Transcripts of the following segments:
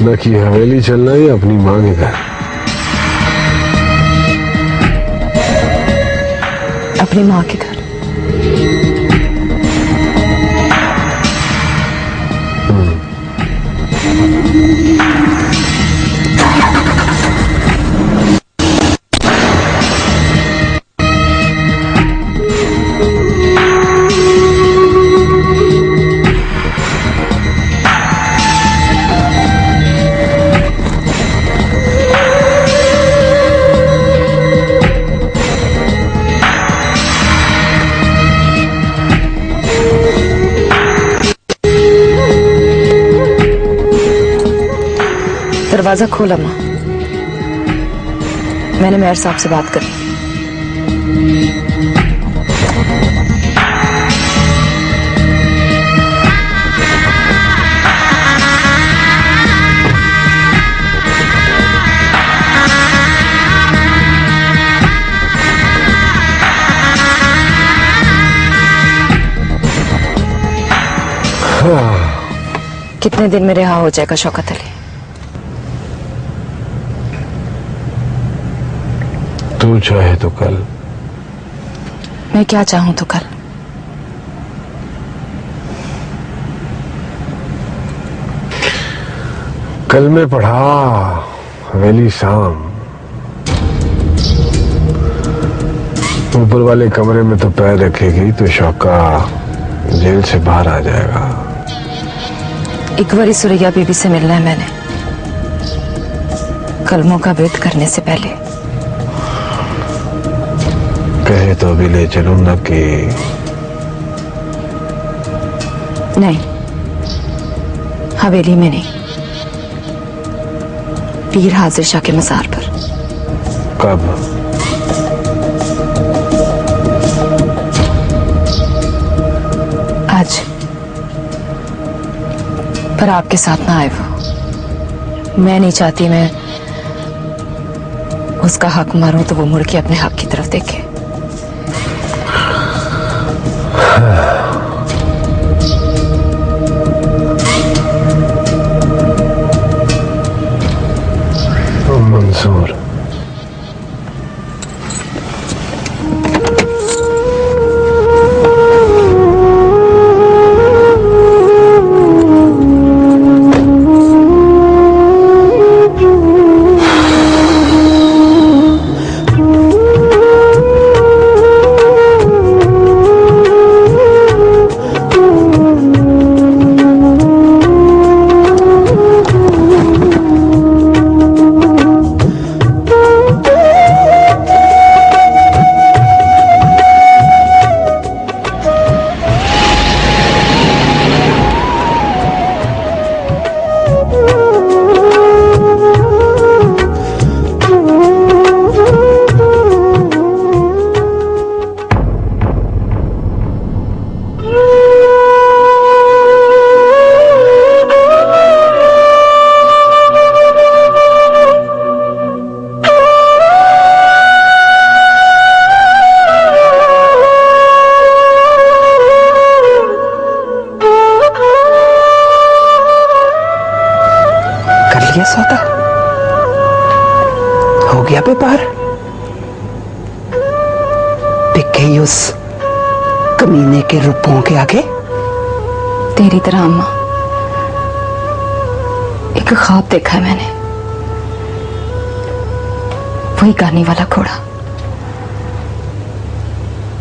न कि हवेली चलना या अपनी मां के घर। अपनी माँ के घर। दरवाजा खोला माँ, मैंने मेयर साहब से बात करी। कितने दिन में रिहा हो जाएगा शौकत अली? तू चाहे तो कल। मैं क्या चाहूं तो कल। कल मैं पढ़ा हवेली शाम, ऊपर वाले कमरे में तो पैर रखेगी तो शौका जेल से बाहर आ जाएगा। एक बारी सुरैया बीबी से मिलना है मैंने, कलमों का वेद करने से पहले। कहे तो अभी ले चलूं ना कि? नहीं, हवेली में नहीं, पीर हाजिर शाह के मज़ार पर। कब? आज। पर आपके साथ ना आए वो। मैं नहीं चाहती मैं उसका हक मारूं तो वो मुड़ के अपने हक की तरफ देखे। मंसूर, सौदा हो गया पेपर? दिख गई उस कमीने के रुपयों के आगे? तेरी तरह अम्मा, एक ख्वाब देखा है मैंने, वही गाने वाला घोड़ा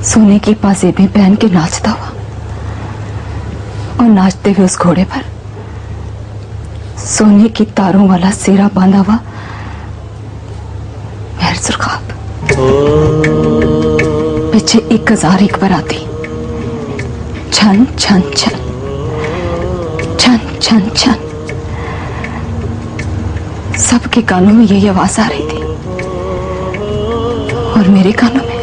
सोने की पाजेबें पहन के नाचता हुआ, और नाचते हुए उस घोड़े पर सोने की तारों वाला सेरा बांधा हुआ मेहर सुरखाब। पीछे 1001 बराती, छन छन छन छन छन छन। सबके कानों में यही आवाज आ रही थी, और मेरे कानों में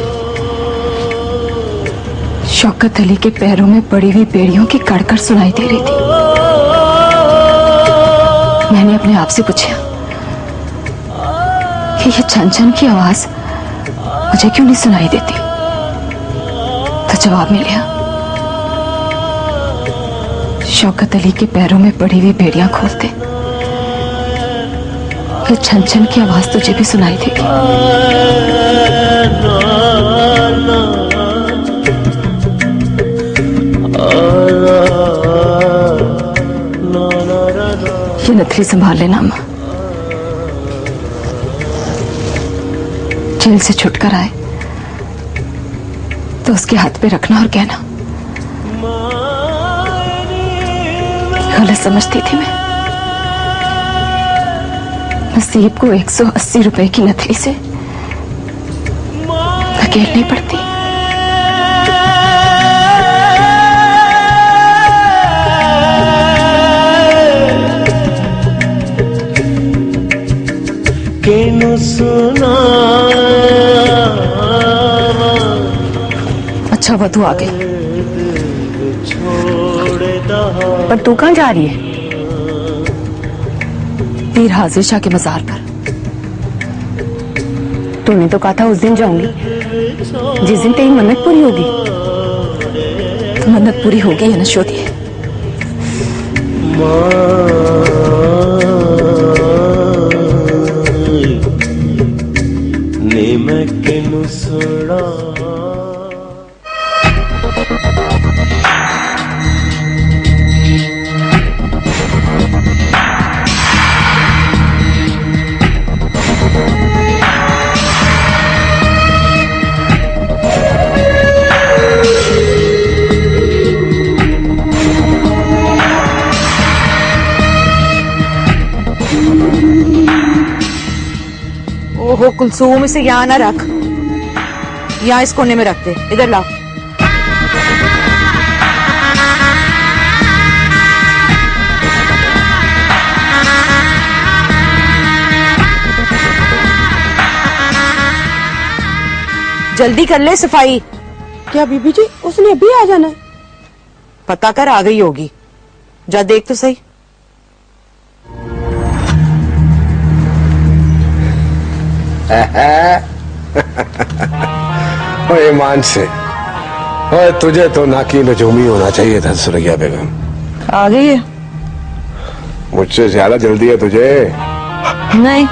शौकत अली के पैरों में पड़ी हुई बेड़ियों की कड़कड़ सुनाई दे रही थी। मैंने अपने आप से पूछा कि यह छन छन की आवाज मुझे क्यों नहीं सुनाई देती, तो जवाब मिला, शौकत अली के पैरों में पड़ी हुई बेड़ियां खोलते ये छन छन की आवाज तुझे भी सुनाई देगी। ये नथली संभाल लेना अम्मा। जेल से छुटकर आए तो उसके हाथ पे रखना और कहना, गलत समझती थी मैं। नसीब को 180 रुपए की नथली से धकेलनी पड़ती। अच्छा वधू आ गई। पर तू कहाँ जा रही है? पीर हाजिर शाह के मजार पर। तूने तो कहा था उस दिन जाऊंगी, जिस दिन तेरी मन्नत पूरी होगी। तो मन्नत पूरी होगी या नशोदी है? ओहो कुलसूम, इसे यहाँ ना रख, यहाँ इस कोने में रख दे। इधर लाओ। जल्दी कर ले सफाई। क्या बीबी जी, उसने अभी आ जाना है? पता कर, आ गई होगी। जा देख तो सही। ओए ईमान से, ओए तुझे तो नाकी नजूमी होना चाहिए था सुरैया बेगम। आ गई है? मुझसे ज्यादा जल्दी है तुझे। नहीं,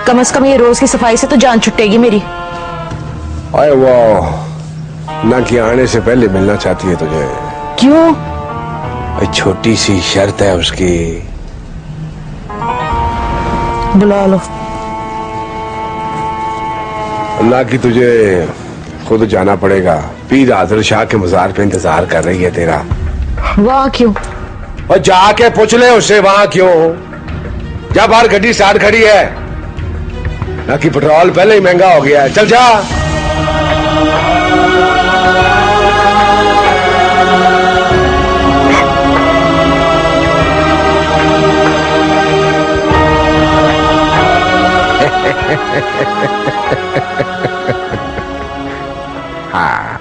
कम से कम ये रोज की सफाई से तो जान छुटेगी मेरी। ओए वो ना कि आने से पहले मिलना चाहती है तुझे। क्यों? ओए छोटी सी शर्त है उसकी। बुला लो। ना कि तुझे खुद जाना पड़ेगा। पीर हाजिर शाह के मजार पे इंतजार कर रही है तेरा। वाह क्यों? और जाके पूछ ले उससे वहां क्यों। जा, बाहर गड्डी स्टार्ट खड़ी है। ना कि पेट्रोल पहले ही महंगा हो गया है। चल जा। हाँ।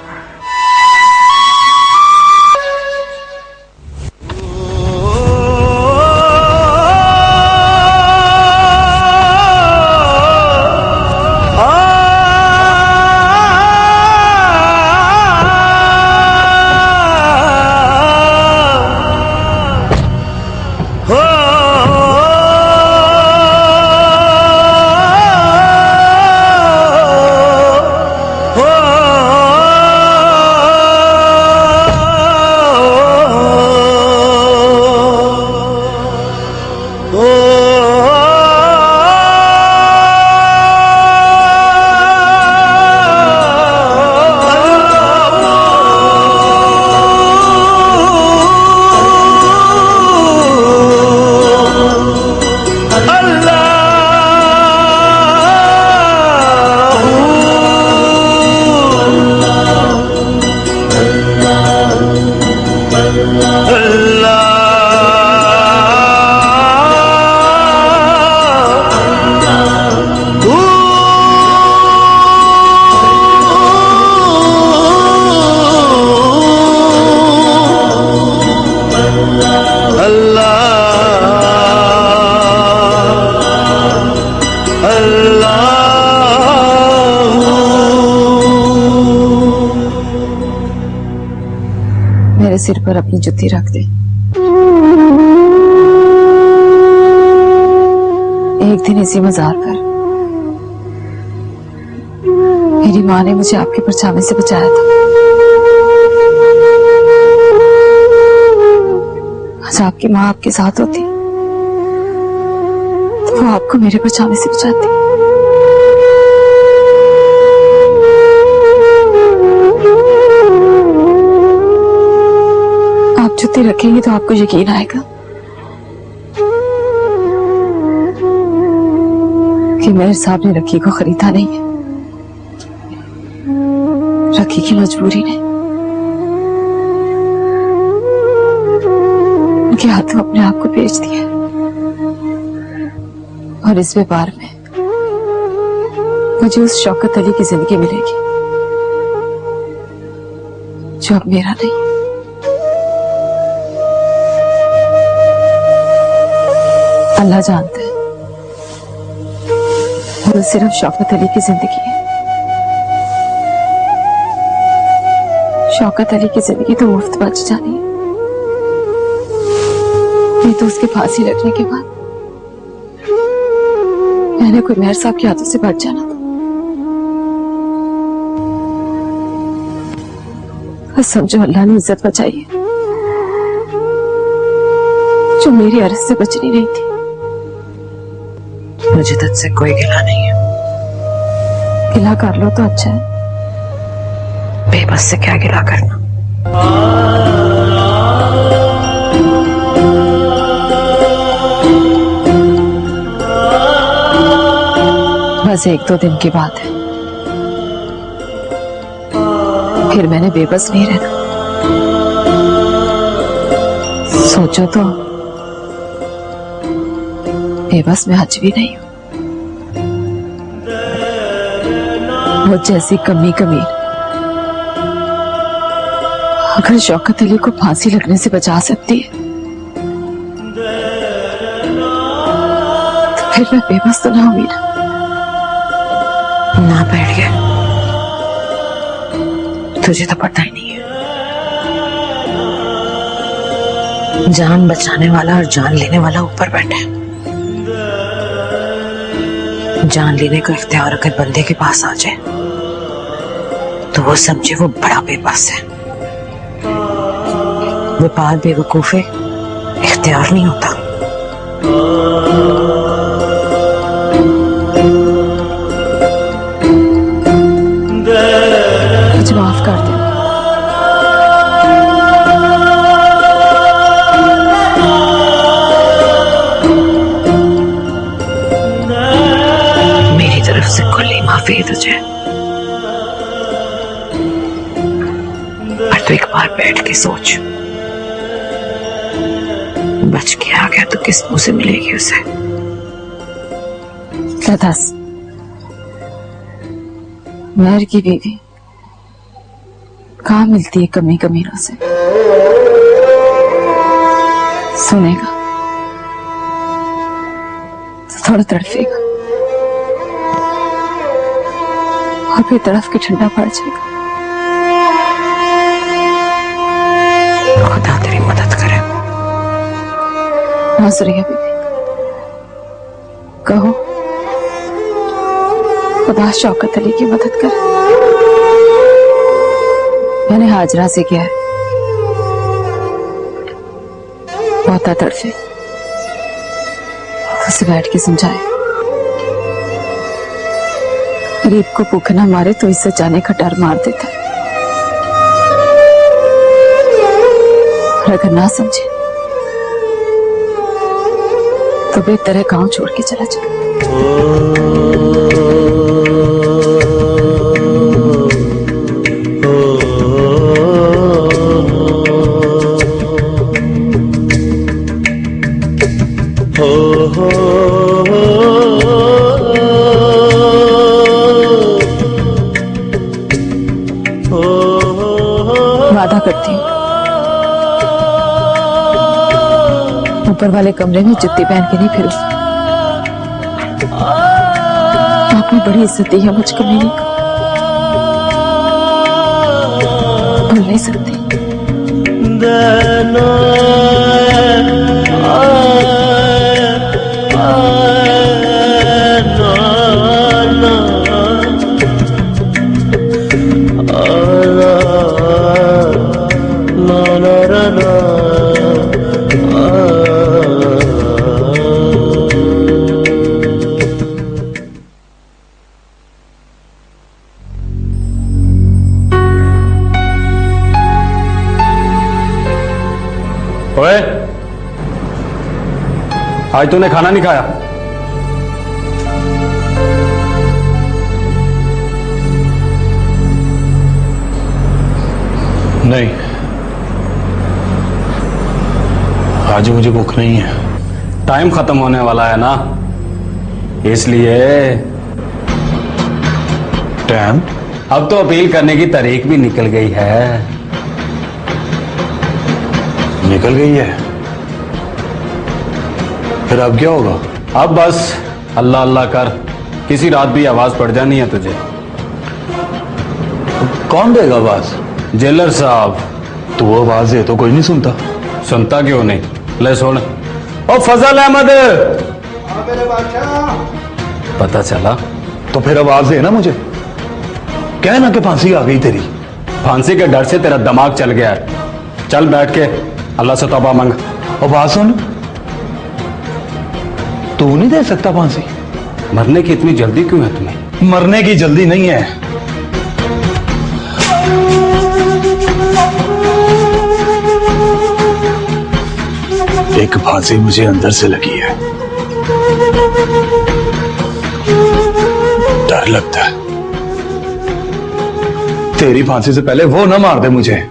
मेरे सिर पर अपनी जुत्ती रख दे। एक दिन इसी मजार पर मेरी माँ ने मुझे आपके परछावे से बचाया था। आज आपकी माँ आपके साथ होती तो वो आपको मेरे परछावे से बचाती। आप जुत्ते रखेंगे तो आपको यकीन आएगा कि मेरे साहब ने रखी को खरीदा नहीं है, रखी की मजबूरी ने उनके हाथों अपने आप को बेच दिया और इस व्यापार में मुझे उस शौकत अली की जिंदगी मिलेगी जो अब मेरा नहीं। अल्लाह जानता है वो सिर्फ शौकत अली की जिंदगी है। शौकत अली की जिंदगी तो मुफ्त बच जानी है, नहीं तो उसके फांसी लगने के बाद मैंने कोई मेहर साहब के हाथों से बच जाना था। बस समझो अल्लाह ने इज्जत बचाई है जो मेरी अरज से बचनी नहीं थी। मुझे तुझसे कोई गिला नहीं है। गिला कर लो तो अच्छा है, बेबस से क्या गिला करना। बस एक दो दिन की बात है, फिर मैंने बेबस नहीं रहना। सोचो तो बेबस में आज भी नहीं हूं। वो जैसी कमी कमीर अगर शौकत अली को फांसी लगने से बचा सकती है तो फिर मैं बेबस तो ना हुई ना बैठ गया, तुझे तो पता ही नहीं है। जान बचाने वाला और जान लेने वाला ऊपर बैठे हैं। जान लेने का इख्तियार अगर बंदे के पास आ जाए तो वो समझे वो बड़ा बेबस है। व्यापार बेवकूफे इख्तियार नहीं होता। मुझे माफ कर दे। मेरी तरफ से खुली माफी है तुझे, पर तू एक बार बैठ के सोच, बच के आ गया तो किस मुंह से मिलेगी उसे। दस मेहर की बीवी कहाँ मिलती है कमी कमीरों से। सुनेगा तो थोड़ा तड़फेगा और फिर तड़फ के ठंडा पड़ जाएगा। खुदा तेरी मदद करे। नाज़रिया बीबी कहो खुदा शौकत अली की मदद करे। मैंने हाजरा से किया है, बहुत तड़फे उसे बैठ के समझाए। गरीब को भूख ना मारे तो इससे जाने का डर मार देता है, और अगर ना समझे तो बेहतर है गांव छोड़ के चला जाए। वादा करती हूँ ऊपर वाले कमरे में जुत्ती पहन के नहीं फिरूं। आपने बड़ी इज्जत दी है मुझ कमीने को, भूल नहीं सकती। आज तूने खाना नहीं खाया? नहीं, आज मुझे भूख नहीं है। टाइम खत्म होने वाला है ना, इसलिए। टाइम? अब तो अपील करने की तारीख भी निकल गई है। निकल गई है? फिर अब क्या होगा? अब बस अल्लाह अल्लाह कर, किसी रात भी आवाज पड़ जानी है तुझे। कौन देगा आवाज? जेलर साहब। तो वो आवाज है तो कोई नहीं सुनता। सुनता क्यों नहीं? ले सुन। ओ फजल अहमद। पता चला? तो फिर आवाज दे ना मुझे। कहना कि फांसी आ गई तेरी। फांसी के डर से तेरा दिमाग चल गया है। चल बैठ के अल्लाह से तौबा मांग। और बात सुन, तू नहीं दे सकता फांसी? मरने की इतनी जल्दी क्यों है तुम्हें? मरने की जल्दी नहीं है। एक फांसी मुझे अंदर से लगी है, डर लगता है तेरी फांसी से पहले वो ना मार दे मुझे।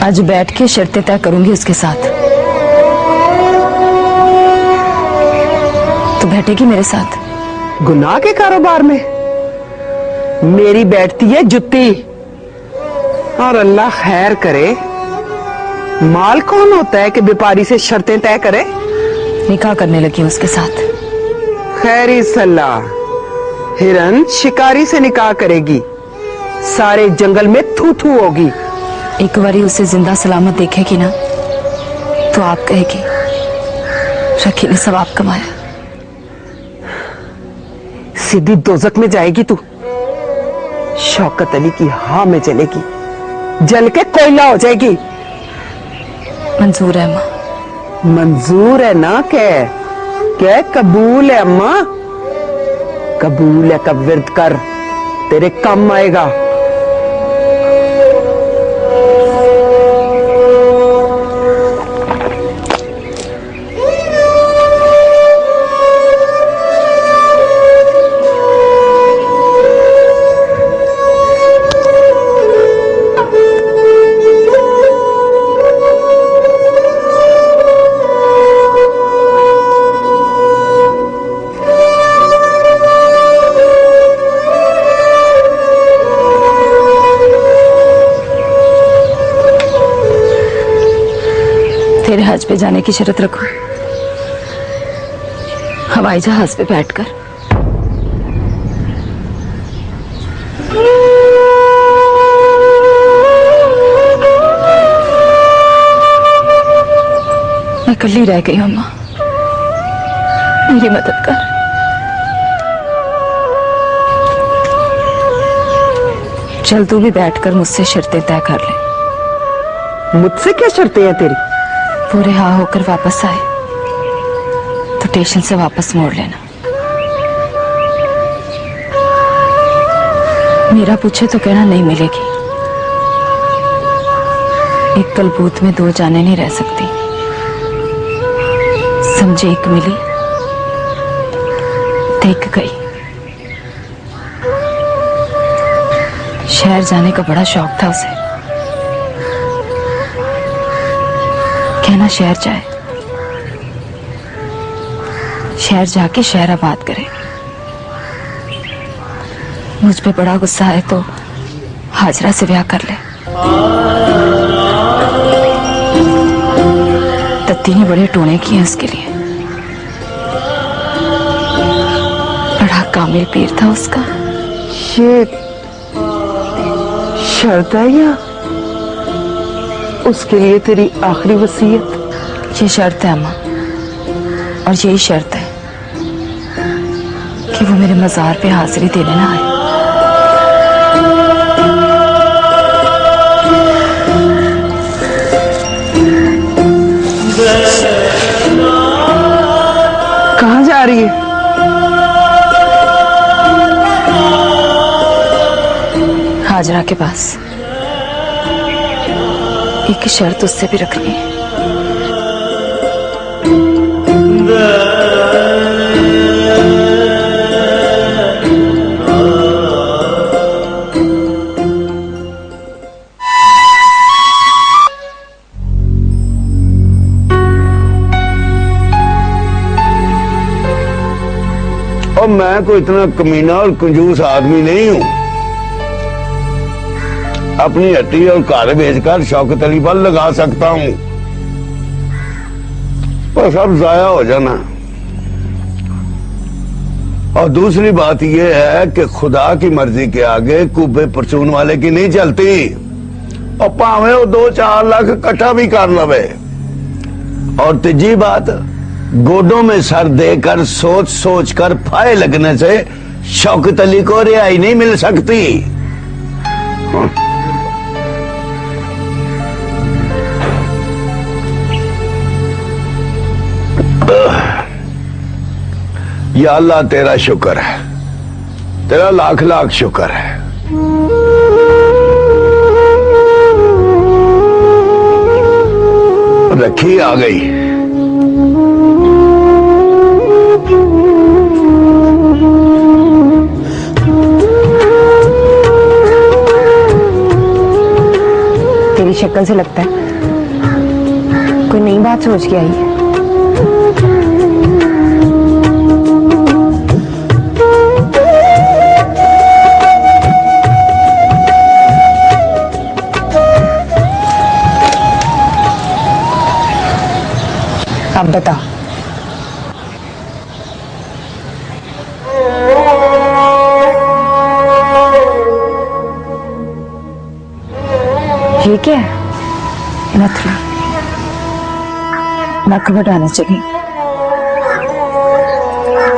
आज बैठ के शर्तें तय करूंगी उसके साथ। तू बैठेगी मेरे साथ? गुनाह के कारोबार में मेरी बैठती है जुत्ती। और अल्लाह खैर करे, माल कौन होता है कि व्यापारी से शर्तें तय करे? निकाह करने लगी उसके साथ। खैरी सलाह, हिरन शिकारी से निकाह करेगी, सारे जंगल में थू थू होगी। एक बारी उसे जिंदा सलामत देखेगी ना तो आप कहेगी रखी ने सवाब कमाया। सीधी दोजक में जाएगी तू। शौकत अली की हाँ में जलेगी, जल के कोयला हो जाएगी। मंजूर है अम्मा। मंजूर है ना? क्या कबूल है अम्मा? कबूल है, कब विर्द कर, तेरे काम आएगा। तेरे हज पे जाने की शर्त रखो, हवाई जहाज पे बैठकर। मैं कल्ली रह गई हूं अम्मा, मेरी मदद कर। चल तू भी बैठकर मुझसे शर्तें तय कर ले। मुझसे क्या शर्तें हैं तेरी? वो रिहा होकर वापस आए तो स्टेशन से वापस मोड़ लेना। मेरा पूछे तो कहना नहीं मिलेगी। एक कलबूत में दो जाने नहीं रह सकती, समझे? एक मिली देख गई। शहर जाने का बड़ा शौक था उसे, कहना शहर जाए, शहर जाके शहर आबाद करे। मुझ पे बड़ा गुस्सा है तो हाजरा से ब्याह कर ले। तत्ती ने बड़े टोने किए उसके लिए। बड़ा कामिल पीर था उसका। ये शर्त है या उसके लिए तेरी आखिरी वसीयत? ये शर्त है अम्मा, और यही शर्त है कि वो मेरे मजार पे हाजिरी देने ना आए। कहाँ जा रही है? हाजरा के पास। एक शर्त उससे भी रखनी है। और मैं कोई इतना कमीना और कंजूस आदमी नहीं हूं। अपनी हट्टी और घर बेचकर शौकत अली पर लगा सकता हूं, पर सब जाया हो जाना। और दूसरी बात यह है कि खुदा की मर्जी के आगे कुबे परचून वाले की नहीं चलती। और भावे वो 2-4 लाख इकट्ठा भी कर लवे। और तीजी बात, गोडों में सर देकर सोच सोच कर फाये लगने से शौकत अली को रिहाई नहीं मिल सकती। या अल्लाह तेरा शुक्र है, तेरा लाख लाख शुक्र है। रखी आ गई। तेरी शक्ल से लगता है कोई नई बात सोच के आई है। अब बता, ये क्या है? नथली नक बढ़ाने चली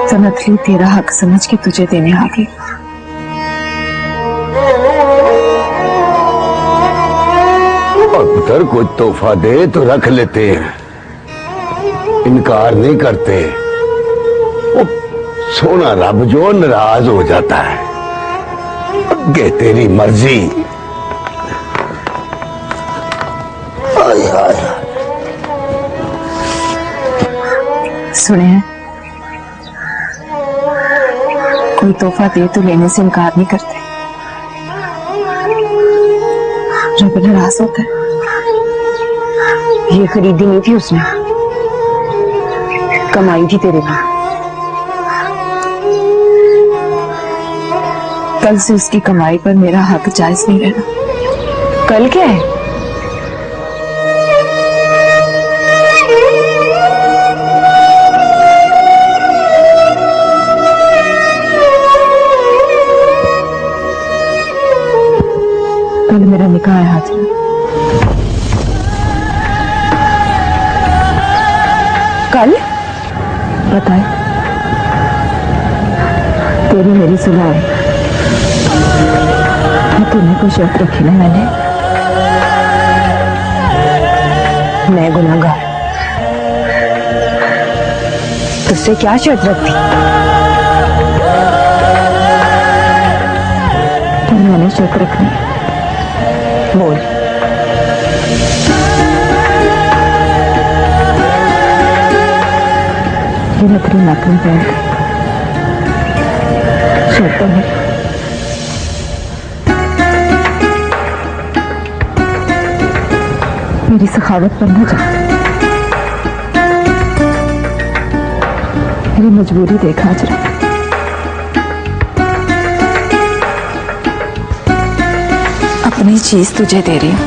तो नथली तेरा हक समझ के तुझे देने आ गई। और पुत्र कुछ तोहफा दे तो रख लेते हैं, इनकार नहीं करते। वो सोना रब जो नाराज हो जाता है। अगे तेरी मर्जी। आय आय। सुने हैं, कोई तोहफा दे तो लेने से इनकार नहीं करते। रब नाराज होता है। ये खरीदी नहीं थी उसने, कमाई थी तेरे लिए। कल से उसकी कमाई पर मेरा हक जायज नहीं रहना। कल क्या है? कल मेरा निकाह है हाजिर। कल? बताए, तेरी मेरी सुलह है। तूने कोई शर्त रखी ना मैंने? मैं गुनाहगार, तुझसे क्या शर्त रखती? पर मैंने शर्त रखनी है। बोल। ये नकली नाक में पहन गई। शर्त है मेरी सखावत पर न जा। मेरी मजबूरी देखा जरा। अपनी चीज तुझे दे रही हूं,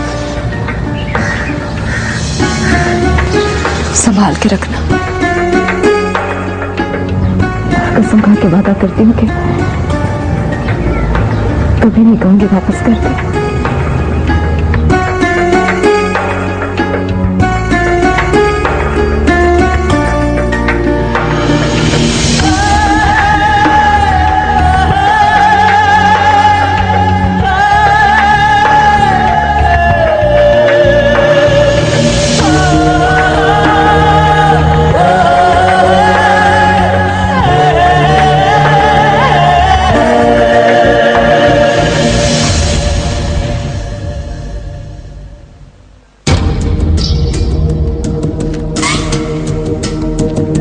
संभाल के रखना। कसम खा के वादा करती हूँ कि कभी नहीं कहूंगी वापस कर दे।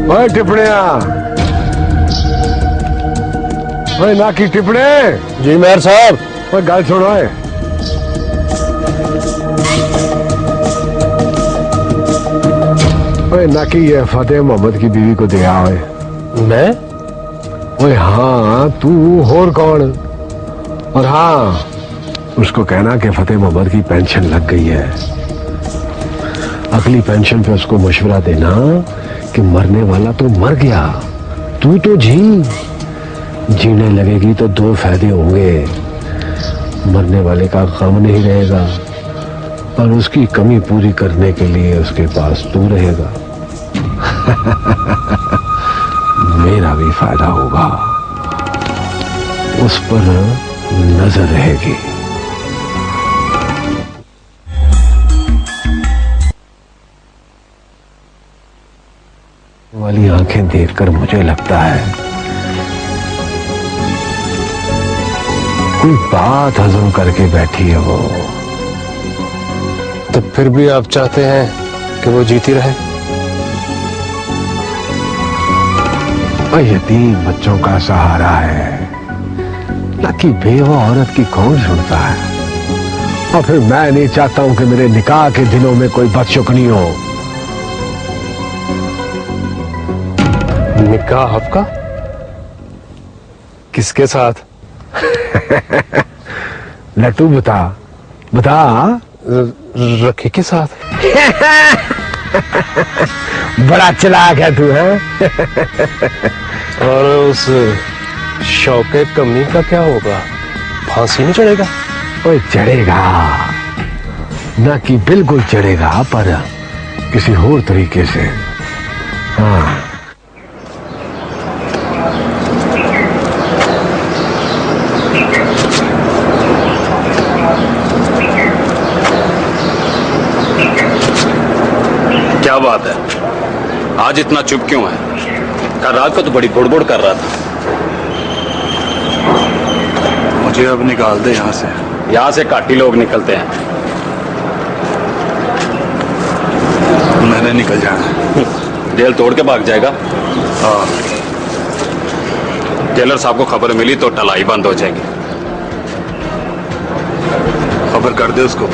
ओए टिपड़िया, ओए ना की टिपड़े। जी मेयर साहब। ओए गल सुनो। ओए ना की ये फतेह मोहम्मद की बीवी को दिया ओए। मैं? ओए हाँ तू, और कौन? और हाँ उसको कहना कि फतेह मोहम्मद की पेंशन लग गई है, अगली पेंशन पे उसको मशवरा देना कि मरने वाला तो मर गया, तू तो जीने लगेगी तो दो फायदे होंगे। मरने वाले का गम नहीं रहेगा और उसकी कमी पूरी करने के लिए उसके पास तू रहेगा। मेरा भी फायदा होगा, उस पर नजर रहेगी। वाली आंखें देखकर मुझे लगता है कोई बात हजम करके बैठी है वो। तो फिर भी आप चाहते हैं कि वो जीती रहे? और यतीम बच्चों का सहारा है, ना कि बेवा औरत की कौन सुनता है। और फिर मैं नहीं चाहता हूं कि मेरे निकाह के दिनों में कोई बदशुगनी हो। निकाह आपका? किसके साथ? लट्टू बता रखी के साथ। बड़ा चालाक है तू है। और उस शौके कमी का क्या होगा? फांसी नहीं चढ़ेगा? ओए चढ़ेगा, ना कि बिल्कुल चढ़ेगा, पर किसी और तरीके से। हाँ क्या बात है, आज इतना चुप क्यों है? कल रात को तो बड़ी बुड़बुड़ कर रहा था। मुझे अब निकाल दे यहाँ से। यहाँ से काटी लोग निकलते हैं। मैंने निकल जाना। जेल तोड़ के भाग जाएगा? हाँ। टेलर साहब को खबर मिली तो टलाई बंद हो जाएगी। खबर कर दे उसको।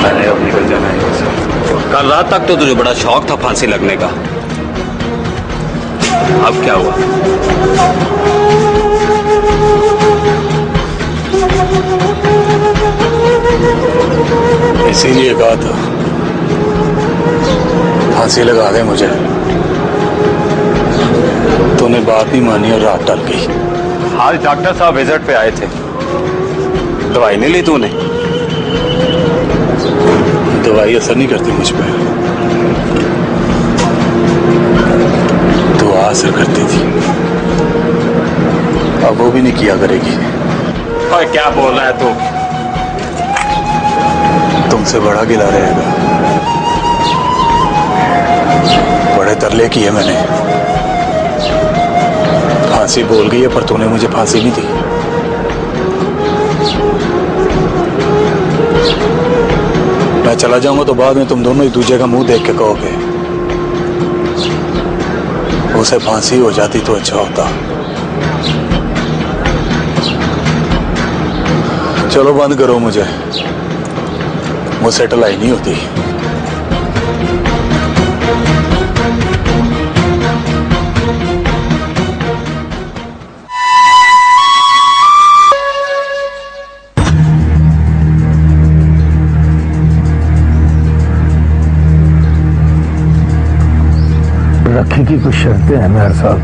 मैंने अब निकल जाना है यहाँ से। कल रात तक तो तुझे बड़ा शौक था फांसी लगने का, अब क्या हुआ? इसीलिए कहा था फांसी लगा दे मुझे। तूने बात नहीं मानी और रात टल गई। आज डॉक्टर साहब विजिट पे आए थे, दवाई नहीं ली तूने? दवाई असर नहीं करती मुझ पे, दुआ असर करती थी। अब वो भी नहीं किया करेगी। ओए क्या बोल रहा है तू? तुमसे बड़ा गिला रहेगा। बड़े तरले किए मैंने। फांसी बोल गई है पर तूने मुझे फांसी नहीं दी। मैं चला जाऊंगा तो बाद में तुम दोनों एक दूसरे का मुंह देख के कहोगे उसे फांसी हो जाती तो अच्छा होता। चलो बंद करो मुझे, मुझसे टलाई नहीं होती। रखी की कुछ शर्तें हैं मेहर साहब।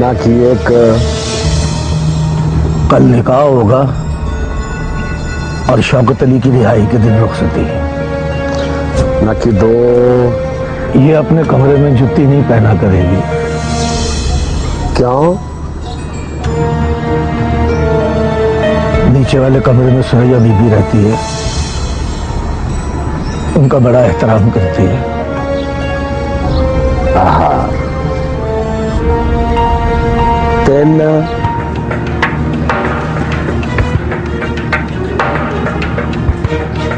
ना कि एक कल निकाह होगा और शौकत अली की रिहाई के दिन रुखसती, ना कि दो ये अपने कमरे में जुत्ती नहीं पहना करेगी। क्यों? नीचे वाले कमरे में सुरैया बीबी रहती है, उनका बड़ा एहतराम करती है। आहा, तीन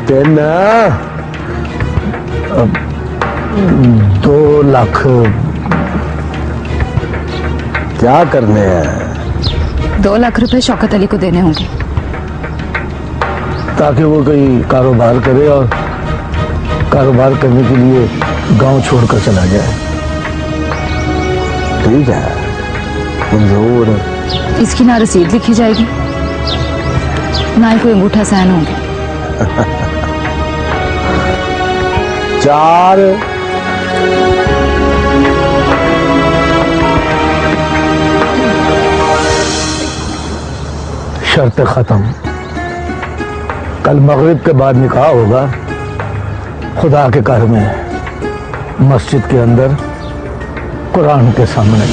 तीन 2 लाख क्या करने हैं? 2 लाख रुपए शौकत अली को देने होंगे ताकि वो कोई कारोबार करे और कारोबार करने के लिए गांव छोड़कर चला जाए। ठीक है, मंजूर। इसकी ना रसीद लिखी जाएगी ना ही कोई अंगूठा साइन होंगे। 4 शर्त खत्म। कल मगरिब के बाद निकाह होगा, खुदा के घर में, मस्जिद के अंदर, कुरान के सामने।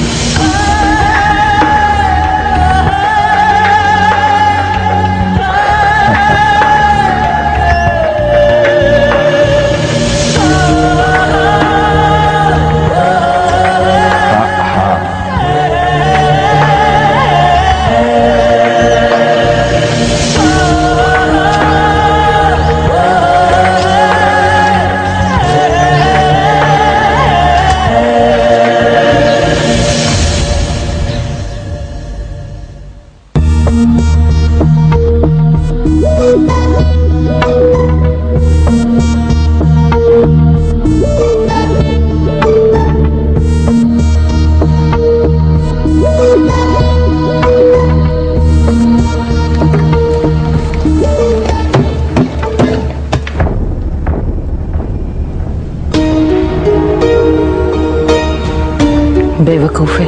बेवकूफे,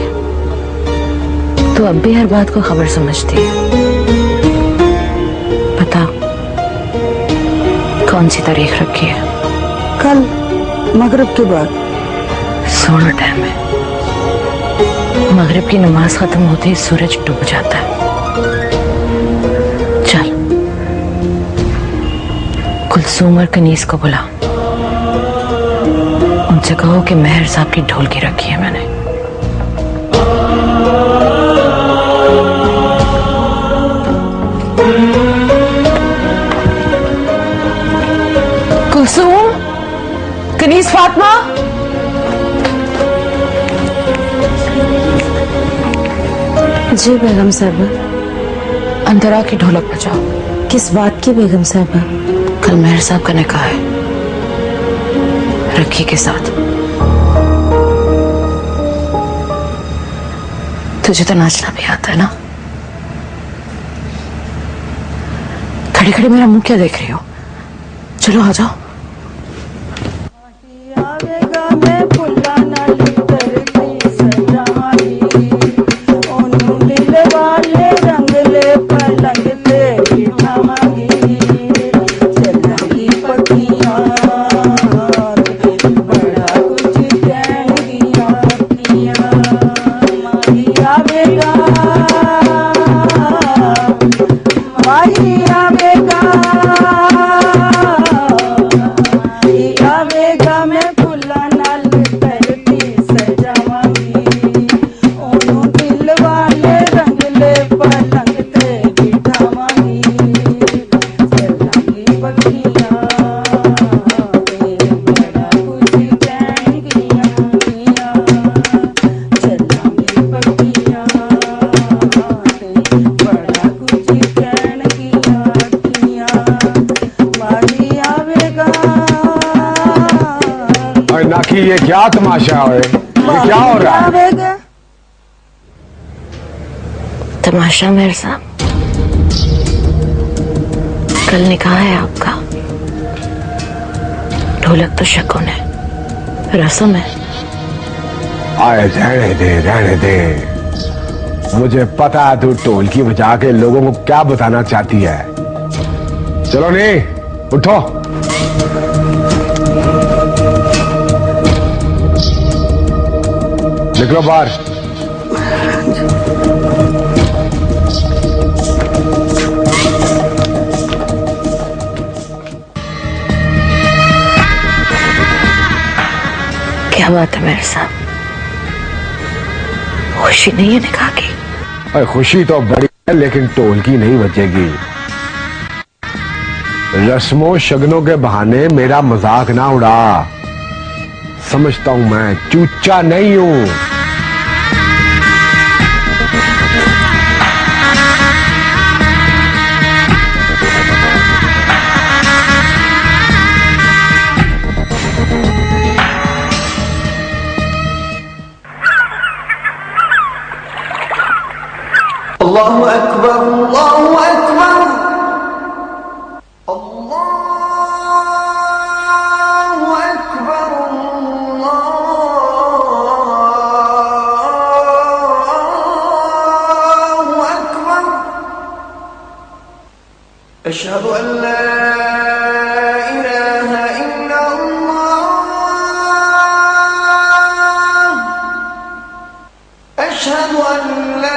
तू अब भी हर बात को खबर समझती है। बता, कौन सी तारीख रखी है? कल मगरिब के बाद। सोना टाइम है। मगरिब की नमाज खत्म होते ही सूरज डूब जाता है। चल, कुलसूम और कनीस को बुला, उनसे कहो कि मेहर साहब की ढोलकी रखी है मैंने। कुलसूम, कनीस, फातिमा, जी बेगम साहबा। अंदर आके ढोलक बजाओ। किस बात की बेगम साहबा? कल मेहर साहब का निकाह है, रखी के साथ। तुझे तो नाचना भी आता है ना? खड़े खड़े मेरा मुंह क्या देख रही हो? चलो आ जाओ। ये क्या तमाशा है? ये क्या हो रहा है? तमाशा मेरे साहब, कल निकाह है आपका। ढोलक तो शकुन है, रस्म है। आए रहने दे। मुझे पता है तू ढोलकी बजा के लोगों को क्या बताना चाहती है। चलो नहीं, उठो। निकलो बाहर। क्या बात है मेरे साहब, खुशी नहीं है निकाह की? अरे खुशी तो बड़ी है, लेकिन ढोलकी नहीं बजेगी। रस्मों शगनों के बहाने मेरा मजाक ना उड़ा। समझता हूं मैं चूचा नहीं हूं। अल्लाहु अकबर, अल्लाहु अकबर, अल्लाहु अकबर, अल्लाहु अकबर। अशहदु अन ला इलाहा इल्लल्लाह, अशहदु अन ला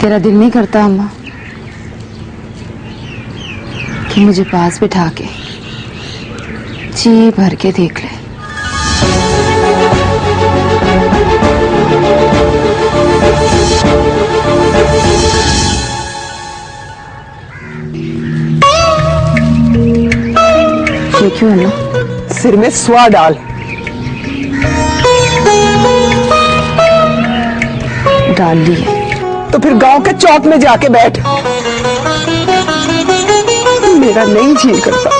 तेरा दिल नहीं करता अम्मा कि मुझे पास बिठा के जी भर के देख ले? ये क्यों है ना? सिर में स्वा डाल। डाल ली है तो फिर गांव के चौक में जाके बैठ। मेरा नहीं जी करता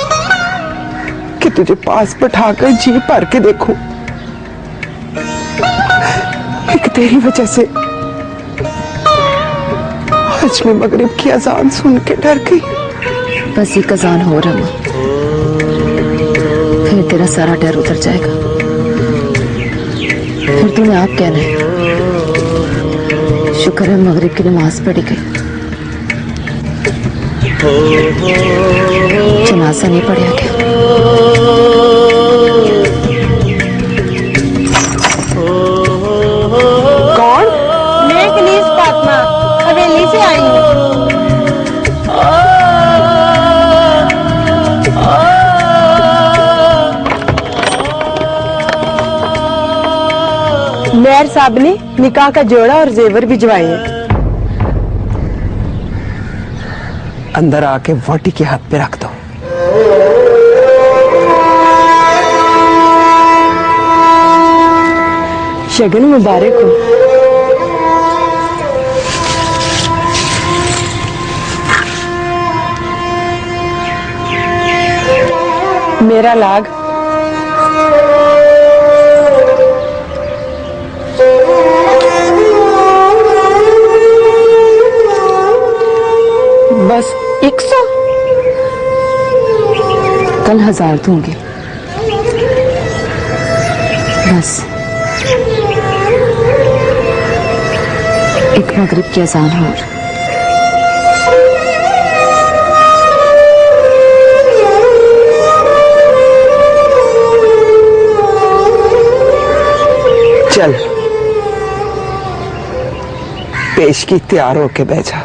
कि तुझे पास बैठाकर जी भर के देखूं। एक तेरी वजह से आज मैं मगरिब की अजान सुन के डर गई। बस एक अजान हो रहा, फिर तेरा सारा डर उतर जाएगा। फिर तूने आप कहना है शुक्र है मगरिब की नमाज पढ़ी गई। जनाजा नहीं पढ़ा क्या? कौन? मैं कनीज फातिमा हवेली से आई हूँ। मेयर साहब ने निकाह का जोड़ा और जेवर भिजवाए हैं। अंदर आके वाटी के हाथ पे रख दो। शगन मुबारक हो। मेरा लाग बस 100। कल 1000 दूंगी। बस एक मगरिब की अजान हो। चल इश्की तैयार होके बैठा।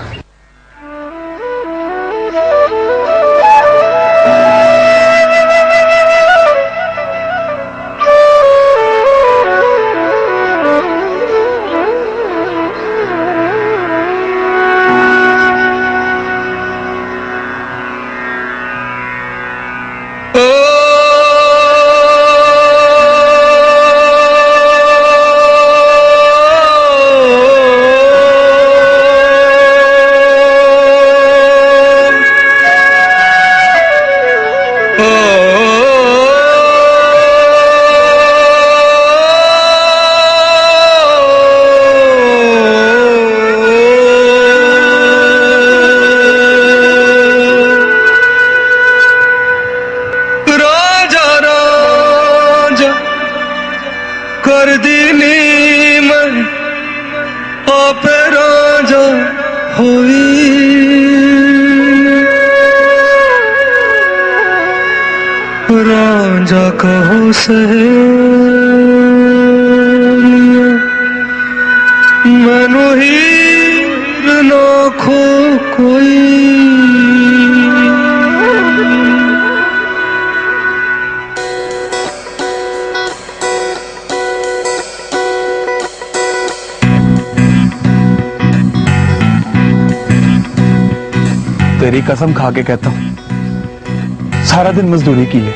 कर दिली मन आप राजा होई राजा कहो सहे मनु हीर ना खो कोई। तेरी कसम खा के कहता हूं, सारा दिन मजदूरी की है,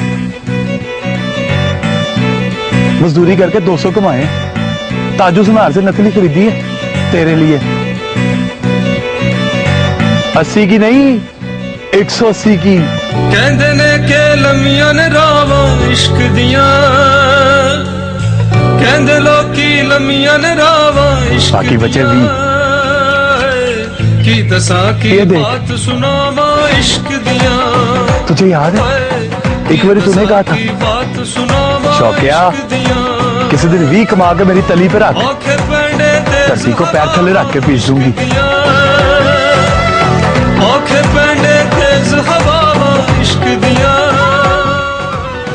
मजदूरी करके 200 कमाए, ताजू सुनार से नकली खरीदी है तेरे लिए। 80 की नहीं 180 की। कहंदे ने के लमियां ने रावा इश्क दियां, कहंदे लोकी लमियां ने रावा इश्क बाकी बचे भी की दसा की बात सुनावा इश्क दियां। तुझे याद है एक बार तूने कहा था शौकिया किसी दिन 20 कमा के मेरी तली पे रख, धरती को पैर थले रख के पीस दूंगी।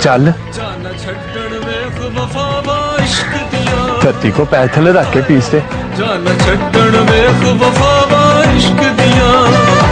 चल धरती को पैर थले रख के पीस दे। जान छड्डण वेख वफावा इश्क दियां।